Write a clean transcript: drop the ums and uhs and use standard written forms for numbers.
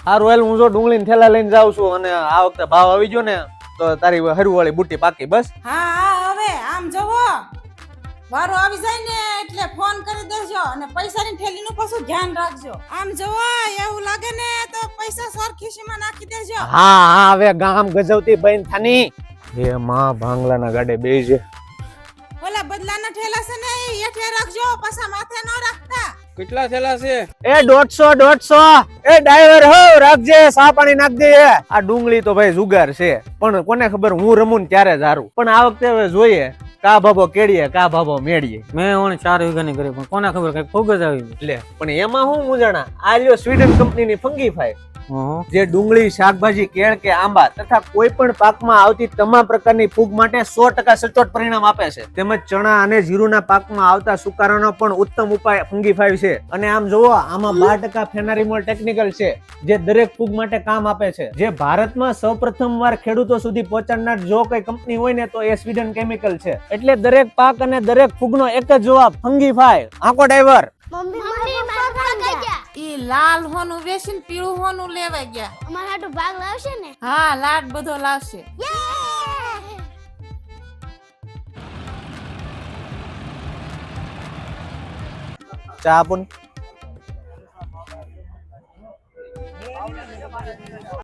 હારું હાલ હું જો ડુંગળીને થેલા લઈને જાઉં છું અને આ વખતે ભાવ આવી ગયો ને તો તારી હરવાળી બુટ્ટી પાકી બસ. હા હવે આમ જવો વારો આવી જાય ને એટલે ફોન કરી દેજો અને પૈસાની થેલીનું પાછું ધ્યાન રાખજો. આમ જવો એવું લાગે ને તો પૈસા સર ખિસ્સામાં નાખી દેજો. હા હા હવે ગામ ગજવતી બહેન થાની એ માં ભાંગલાના ગાડે બેસજે. ઓલા બદલાના ઠેલા છે ને એ હેઠે રાખજો પાછા માથે ન રાખતા. કેટલા થેલા છે? એ 150 એ ડ્રાઈવર હો રાખજે સા પાણી નાખ દે. આ ડુંગળી તો ભાઈ જુગાર છે પણ કોને ખબર હું રમું ને ત્યારે જ હારું. પણ આ વખતે હવે જોઈએ કા ભાભો કેડીએ કા ભાભો મેડીએ. મેં ઓણ 4 વીઘાની કરી પણ કોને ખબર કઈ ફૂગ જ આવી લે પણ એમાં હું મુજાણા આ લ્યો સ્વીડન કંપનીની ફંગીફાઈ જે ડુંગળી શાકભાજી કેળ કે આંબા તથા કોઈ પણ પાકમાં આવતી તમામ પ્રકારની ફૂગ માટે 100% સચોટ પરિણામ આપે છે. તેમજ ચણા અને જીરુના પાકમાં આવતા સુકારાનો પણ ઉત્તમ ઉપાય ફંગીફાઈ છે. અને આમ જોવો આમાં 12% ફેનારીમોલ ટેકનિકલ છે જે દરેક ફૂગ માટે કામ આપે છે. જે ભારતમાં સૌપ્રથમ વાર ખેડૂતો સુધી પહોંચાડનાર જો કોઈ કંપની હોય ને તો એ સ્વીડન કેમિકલ છે. એટલે દરેક પાક અને દરેક ફૂગનો એક જ જવાબ ફંગીફાઈ. આંકો ડ્રાઈવર. ઈ લાલ હોનું વેસીન પીળું હોનું લેવા ગયા. અમારા હાટુ ભાગ લાવશે ને? હા લાડ બધો લાવશે. ચા આપો ને.